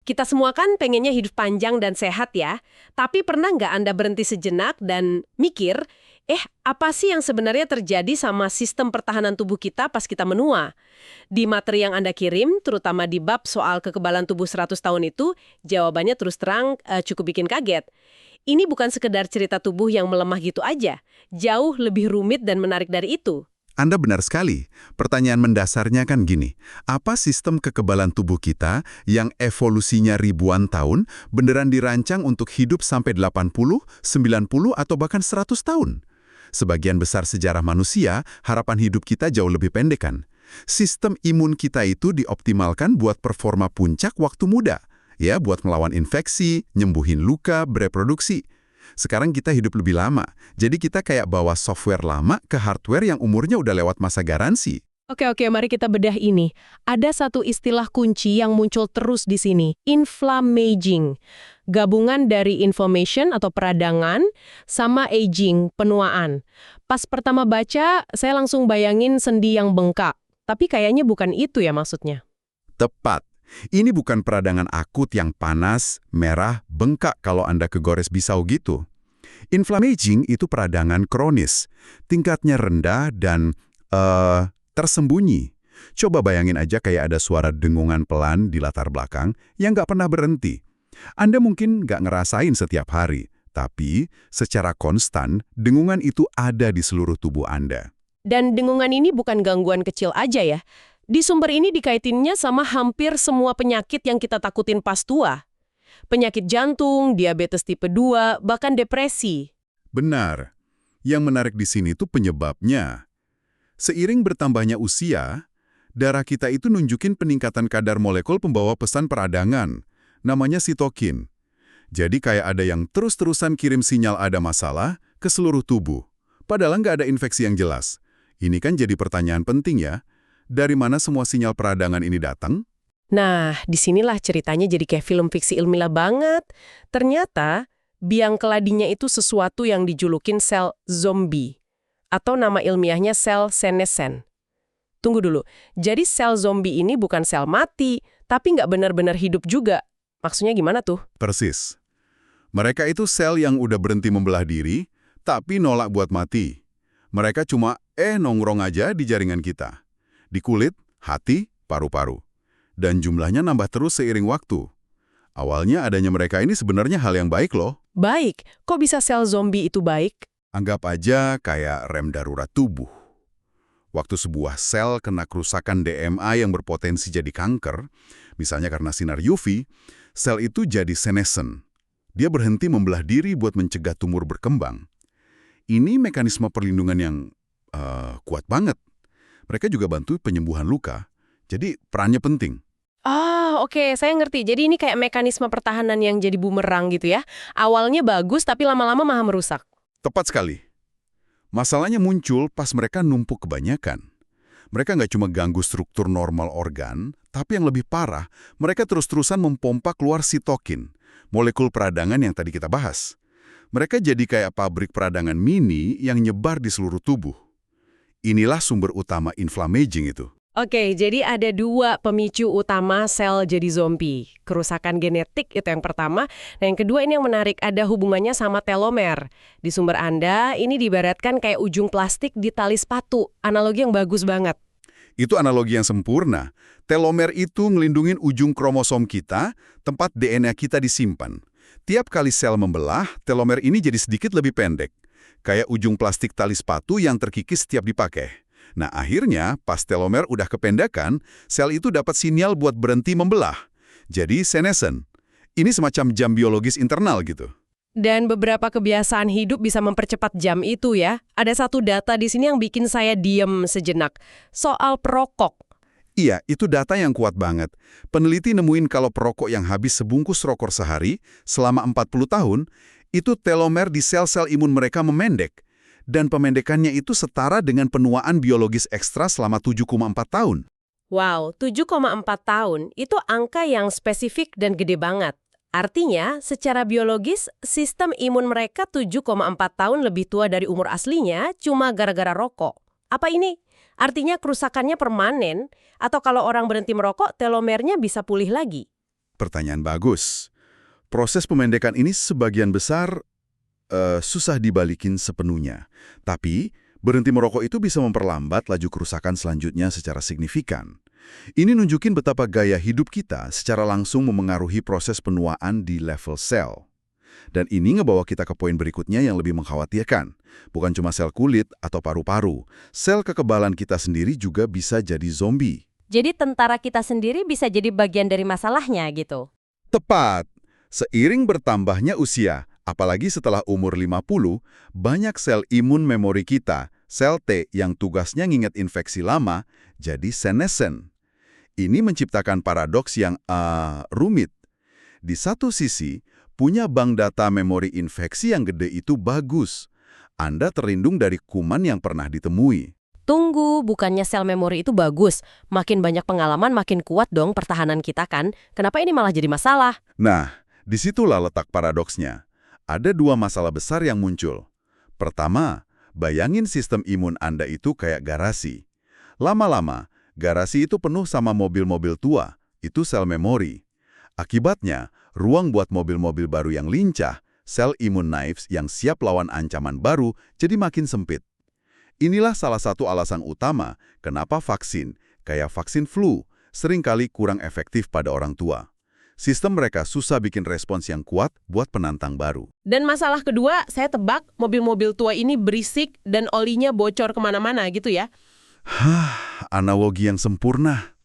Kita semua kan pengennya hidup panjang dan sehat ya. Tapi pernah nggak Anda berhenti sejenak dan mikir, apa sih yang sebenarnya terjadi sama sistem pertahanan tubuh kita pas kita menua? Di materi yang Anda kirim, terutama di bab soal kekebalan tubuh 100 tahun itu, jawabannya terus terang cukup bikin kaget. Ini bukan sekedar cerita tubuh yang melemah gitu aja. Jauh lebih rumit dan menarik dari itu. Anda benar sekali. Pertanyaan mendasarnya kan gini, apa sistem kekebalan tubuh kita yang evolusinya ribuan tahun beneran dirancang untuk hidup sampai 80, 90, atau bahkan 100 tahun? Sebagian besar sejarah manusia, harapan hidup kita jauh lebih pendek kan? Sistem imun kita itu dioptimalkan buat performa puncak waktu muda, ya buat melawan infeksi, nyembuhin luka, bereproduksi. Sekarang kita hidup lebih lama, jadi kita kayak bawa software lama ke hardware yang umurnya udah lewat masa garansi. Oke, mari kita bedah ini. Ada satu istilah kunci yang muncul terus di sini, inflammaging. Gabungan dari information atau peradangan sama aging, penuaan. Pas pertama baca, saya langsung bayangin sendi yang bengkak. Tapi kayaknya bukan itu ya maksudnya. Tepat. Ini bukan peradangan akut yang panas, merah, bengkak kalau Anda kegores pisau gitu. Inflammaging itu peradangan kronis. Tingkatnya rendah dan tersembunyi. Coba bayangin aja kayak ada suara dengungan pelan di latar belakang yang nggak pernah berhenti. Anda mungkin nggak ngerasain setiap hari, tapi secara konstan, dengungan itu ada di seluruh tubuh Anda. Dan dengungan ini bukan gangguan kecil aja ya. Di sumber ini dikaitinnya sama hampir semua penyakit yang kita takutin pas tua. Penyakit jantung, diabetes tipe 2, bahkan depresi. Benar. Yang menarik di sini tuh penyebabnya. Seiring bertambahnya usia, darah kita itu nunjukin peningkatan kadar molekul pembawa pesan peradangan, namanya sitokin. Jadi kayak ada yang terus-terusan kirim sinyal ada masalah ke seluruh tubuh. Padahal nggak ada infeksi yang jelas. Ini kan jadi pertanyaan penting ya. Dari mana semua sinyal peradangan ini datang? Nah, disinilah ceritanya jadi kayak film fiksi ilmiah banget. Ternyata, biang keladinya itu sesuatu yang dijulukin sel zombie. Atau nama ilmiahnya sel senescent. Tunggu dulu, jadi sel zombie ini bukan sel mati, tapi nggak benar-benar hidup juga. Maksudnya gimana tuh? Persis. Mereka itu sel yang udah berhenti membelah diri, tapi nolak buat mati. Mereka cuma nongkrong aja di jaringan kita. Di kulit, hati, paru-paru. Dan jumlahnya nambah terus seiring waktu. Awalnya adanya mereka ini sebenarnya hal yang baik loh. Baik, kok bisa sel zombie itu baik? Anggap aja kayak rem darurat tubuh. Waktu sebuah sel kena kerusakan DNA yang berpotensi jadi kanker, misalnya karena sinar UV, sel itu jadi senescent. Dia berhenti membelah diri buat mencegah tumor berkembang. Ini mekanisme perlindungan yang kuat banget. Mereka juga bantu penyembuhan luka, jadi perannya penting. Oke, saya ngerti. Jadi ini kayak mekanisme pertahanan yang jadi bumerang gitu ya. Awalnya bagus, tapi lama-lama malah merusak. Tepat sekali. Masalahnya muncul pas mereka numpuk kebanyakan. Mereka nggak cuma ganggu struktur normal organ, tapi yang lebih parah, mereka terus-terusan mempompa keluar sitokin, molekul peradangan yang tadi kita bahas. Mereka jadi kayak pabrik peradangan mini yang nyebar di seluruh tubuh. Inilah sumber utama inflammaging itu. Oke, jadi ada dua pemicu utama sel jadi zombie. Kerusakan genetik itu yang pertama. Nah, yang kedua ini yang menarik, ada hubungannya sama telomer. Di sumber Anda, ini diibaratkan kayak ujung plastik di tali sepatu. Analogi yang bagus banget. Itu analogi yang sempurna. Telomer itu ngelindungin ujung kromosom kita, tempat DNA kita disimpan. Tiap kali sel membelah, telomer ini jadi sedikit lebih pendek. Kayak ujung plastik tali sepatu yang terkikis setiap dipakai. Nah, akhirnya pas telomer udah kependekan, sel itu dapat sinyal buat berhenti membelah. Jadi senescent. Ini semacam jam biologis internal gitu. Dan beberapa kebiasaan hidup bisa mempercepat jam itu ya. Ada satu data di sini yang bikin saya diem sejenak. Soal perokok. Iya, itu data yang kuat banget. Peneliti nemuin kalau perokok yang habis sebungkus rokok sehari selama 40 tahun, itu telomer di sel-sel imun mereka memendek. Dan pemendekannya itu setara dengan penuaan biologis ekstra selama 7,4 tahun. Wow, 7,4 tahun itu angka yang spesifik dan gede banget. Artinya, secara biologis, sistem imun mereka 7,4 tahun lebih tua dari umur aslinya cuma gara-gara rokok. Apa ini? Artinya kerusakannya permanen, atau kalau orang berhenti merokok, telomernya bisa pulih lagi? Pertanyaan bagus. Proses pemendekan ini sebagian besar susah dibalikin sepenuhnya. Tapi, berhenti merokok itu bisa memperlambat laju kerusakan selanjutnya secara signifikan. Ini nunjukin betapa gaya hidup kita secara langsung memengaruhi proses penuaan di level sel. Dan ini ngebawa kita ke poin berikutnya yang lebih mengkhawatirkan. Bukan cuma sel kulit atau paru-paru, sel kekebalan kita sendiri juga bisa jadi zombie. Jadi tentara kita sendiri bisa jadi bagian dari masalahnya gitu. Tepat. Seiring bertambahnya usia, apalagi setelah umur 50, banyak sel imun memori kita, sel T yang tugasnya nginget infeksi lama, jadi senescent. Ini menciptakan paradoks yang rumit. Di satu sisi, punya bank data memori infeksi yang gede itu bagus. Anda terlindung dari kuman yang pernah ditemui. Tunggu, bukannya sel memori itu bagus. Makin banyak pengalaman, makin kuat dong pertahanan kita kan. Kenapa ini malah jadi masalah? Nah, disitulah letak paradoksnya. Ada dua masalah besar yang muncul. Pertama, bayangin sistem imun Anda itu kayak garasi. Lama-lama, garasi itu penuh sama mobil-mobil tua. Itu sel memori. Akibatnya, ruang buat mobil-mobil baru yang lincah, sel imun naive yang siap lawan ancaman baru, jadi makin sempit. Inilah salah satu alasan utama kenapa vaksin, kayak vaksin flu, seringkali kurang efektif pada orang tua. Sistem mereka susah bikin respons yang kuat buat penantang baru. Dan masalah kedua, saya tebak mobil-mobil tua ini berisik dan olinya bocor kemana-mana gitu ya. Analogi yang sempurna.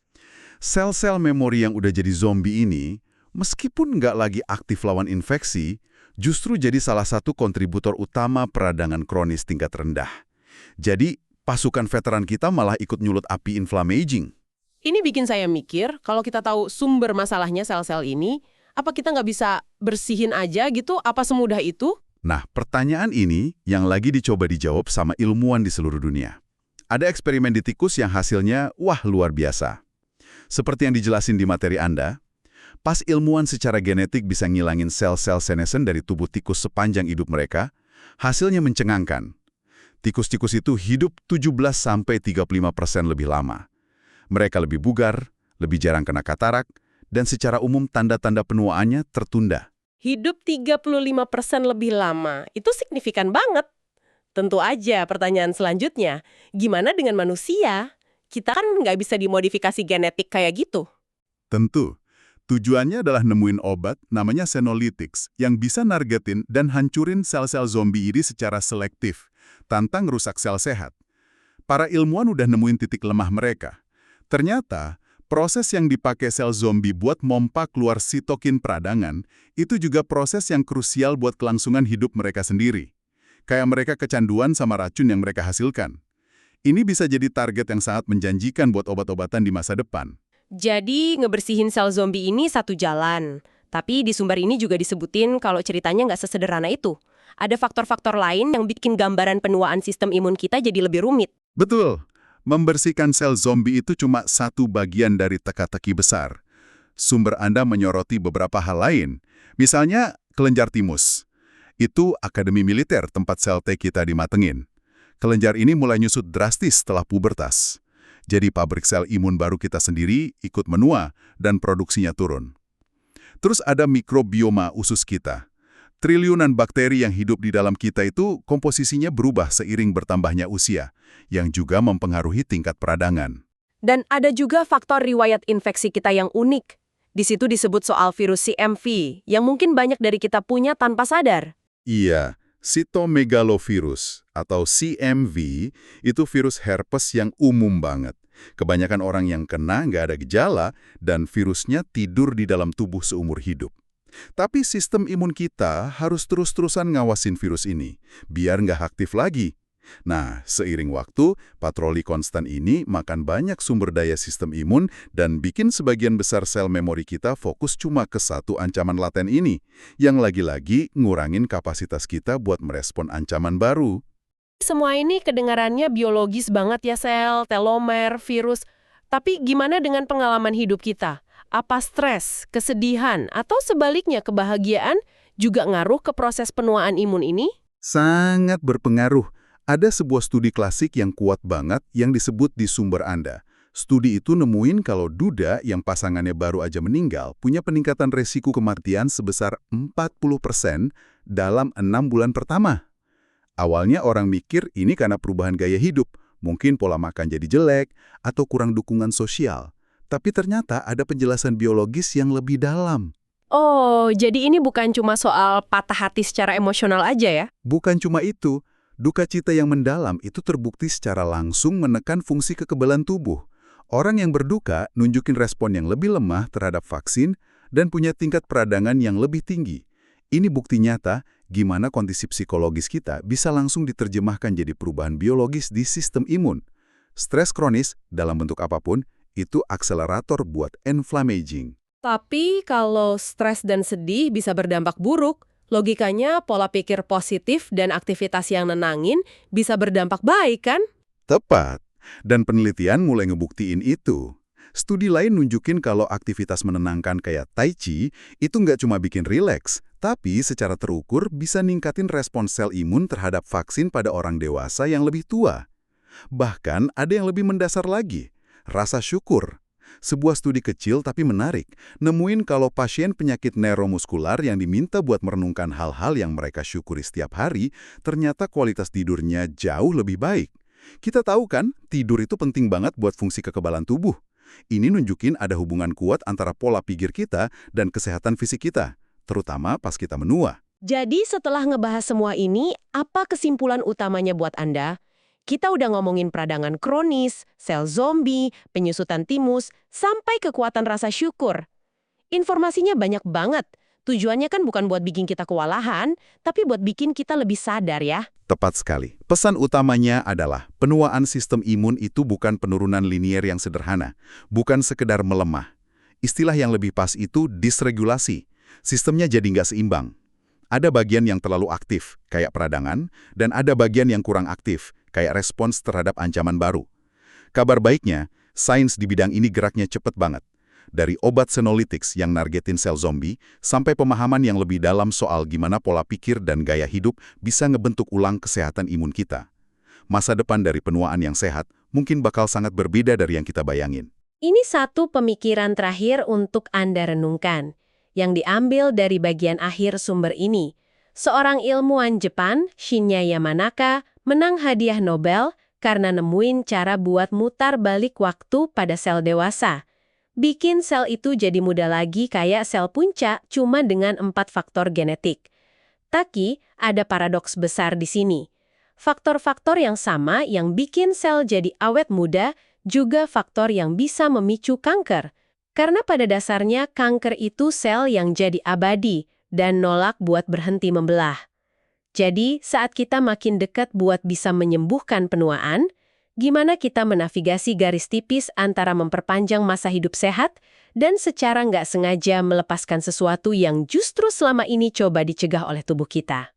Sel-sel memori yang udah jadi zombie ini, meskipun nggak lagi aktif lawan infeksi, justru jadi salah satu kontributor utama peradangan kronis tingkat rendah. Jadi, pasukan veteran kita malah ikut nyulut api inflammaging. Ini bikin saya mikir, kalau kita tahu sumber masalahnya sel-sel ini, apa kita nggak bisa bersihin aja gitu? Apa semudah itu? Nah, pertanyaan ini yang lagi dicoba dijawab sama ilmuwan di seluruh dunia. Ada eksperimen di tikus yang hasilnya, wah luar biasa. Seperti yang dijelasin di materi Anda, pas ilmuwan secara genetik bisa ngilangin sel-sel senescent dari tubuh tikus sepanjang hidup mereka, hasilnya mencengangkan. Tikus-tikus itu hidup 17–35% lebih lama. Mereka lebih bugar, lebih jarang kena katarak, dan secara umum tanda-tanda penuaannya tertunda. Hidup 35% lebih lama, itu signifikan banget. Tentu aja pertanyaan selanjutnya, gimana dengan manusia? Kita kan nggak bisa dimodifikasi genetik kayak gitu. Tentu. Tujuannya adalah nemuin obat namanya senolytics yang bisa nargetin dan hancurin sel-sel zombie ini secara selektif, tanpa ngerusak sel sehat. Para ilmuwan udah nemuin titik lemah mereka. Ternyata, proses yang dipakai sel zombie buat mompa keluar sitokin peradangan, itu juga proses yang krusial buat kelangsungan hidup mereka sendiri. Kayak mereka kecanduan sama racun yang mereka hasilkan. Ini bisa jadi target yang sangat menjanjikan buat obat-obatan di masa depan. Jadi ngebersihin sel zombie ini satu jalan. Tapi di sumber ini juga disebutin kalau ceritanya nggak sesederhana itu. Ada faktor-faktor lain yang bikin gambaran penuaan sistem imun kita jadi lebih rumit. Betul. Membersihkan sel zombie itu cuma satu bagian dari teka-teki besar. Sumber Anda menyoroti beberapa hal lain. Misalnya, kelenjar timus. Itu akademi militer tempat sel T kita dimatengin. Kelenjar ini mulai nyusut drastis setelah pubertas. Jadi pabrik sel imun baru kita sendiri ikut menua dan produksinya turun. Terus ada mikrobioma usus kita. Triliunan bakteri yang hidup di dalam kita itu komposisinya berubah seiring bertambahnya usia, yang juga mempengaruhi tingkat peradangan. Dan ada juga faktor riwayat infeksi kita yang unik. Di situ disebut soal virus CMV, yang mungkin banyak dari kita punya tanpa sadar. Iya, cytomegalovirus atau CMV itu virus herpes yang umum banget. Kebanyakan orang yang kena nggak ada gejala dan virusnya tidur di dalam tubuh seumur hidup. Tapi sistem imun kita harus terus-terusan ngawasin virus ini, biar nggak aktif lagi. Nah, seiring waktu, patroli konstan ini makan banyak sumber daya sistem imun dan bikin sebagian besar sel memori kita fokus cuma ke satu ancaman laten ini, yang lagi-lagi ngurangin kapasitas kita buat merespon ancaman baru. Semua ini kedengarannya biologis banget ya, sel, telomer, virus. Tapi gimana dengan pengalaman hidup kita? Apa stres, kesedihan, atau sebaliknya kebahagiaan juga ngaruh ke proses penuaan imun ini? Sangat berpengaruh. Ada sebuah studi klasik yang kuat banget yang disebut di sumber Anda. Studi itu nemuin kalau duda yang pasangannya baru aja meninggal punya peningkatan resiko kematian sebesar 40% dalam 6 bulan pertama. Awalnya orang mikir ini karena perubahan gaya hidup, mungkin pola makan jadi jelek, atau kurang dukungan sosial. Tapi ternyata ada penjelasan biologis yang lebih dalam. Oh, jadi ini bukan cuma soal patah hati secara emosional aja ya? Bukan cuma itu, duka cita yang mendalam itu terbukti secara langsung menekan fungsi kekebalan tubuh. Orang yang berduka nunjukin respon yang lebih lemah terhadap vaksin dan punya tingkat peradangan yang lebih tinggi. Ini bukti nyata gimana kondisi psikologis kita bisa langsung diterjemahkan jadi perubahan biologis di sistem imun. Stres kronis, dalam bentuk apapun, itu akselerator buat inflammaging. Tapi kalau stres dan sedih bisa berdampak buruk, logikanya pola pikir positif dan aktivitas yang nenangin bisa berdampak baik kan? Tepat. Dan penelitian mulai ngebuktiin itu. Studi lain nunjukin kalau aktivitas menenangkan kayak Tai Chi itu nggak cuma bikin rileks, tapi secara terukur bisa ningkatin respons sel imun terhadap vaksin pada orang dewasa yang lebih tua. Bahkan ada yang lebih mendasar lagi, rasa syukur. Sebuah studi kecil tapi menarik, nemuin kalau pasien penyakit neuromuskular yang diminta buat merenungkan hal-hal yang mereka syukuri setiap hari, ternyata kualitas tidurnya jauh lebih baik. Kita tahu kan, tidur itu penting banget buat fungsi kekebalan tubuh. Ini nunjukin ada hubungan kuat antara pola pikir kita dan kesehatan fisik kita, terutama pas kita menua. Jadi setelah ngebahas semua ini, apa kesimpulan utamanya buat Anda? Kita udah ngomongin peradangan kronis, sel zombie, penyusutan timus, sampai kekuatan rasa syukur. Informasinya banyak banget. Tujuannya kan bukan buat bikin kita kewalahan, tapi buat bikin kita lebih sadar ya. Tepat sekali. Pesan utamanya adalah penuaan sistem imun itu bukan penurunan linier yang sederhana, bukan sekedar melemah. Istilah yang lebih pas itu disregulasi. Sistemnya jadi nggak seimbang. Ada bagian yang terlalu aktif, kayak peradangan, dan ada bagian yang kurang aktif, kayak respons terhadap ancaman baru. Kabar baiknya, sains di bidang ini geraknya cepet banget. Dari obat senolytics yang nargetin sel zombie, sampai pemahaman yang lebih dalam soal gimana pola pikir dan gaya hidup bisa ngebentuk ulang kesehatan imun kita. Masa depan dari penuaan yang sehat mungkin bakal sangat berbeda dari yang kita bayangin. Ini satu pemikiran terakhir untuk Anda renungkan, yang diambil dari bagian akhir sumber ini. Seorang ilmuwan Jepang, Shinya Yamanaka, menang hadiah Nobel karena nemuin cara buat mutar balik waktu pada sel dewasa. Bikin sel itu jadi muda lagi kayak sel puncak cuma dengan 4 faktor genetik. Tapi ada paradoks besar di sini. Faktor-faktor yang sama yang bikin sel jadi awet muda juga faktor yang bisa memicu kanker. Karena pada dasarnya kanker itu sel yang jadi abadi dan nolak buat berhenti membelah. Jadi saat kita makin dekat buat bisa menyembuhkan penuaan, gimana kita menavigasi garis tipis antara memperpanjang masa hidup sehat dan secara nggak sengaja melepaskan sesuatu yang justru selama ini coba dicegah oleh tubuh kita.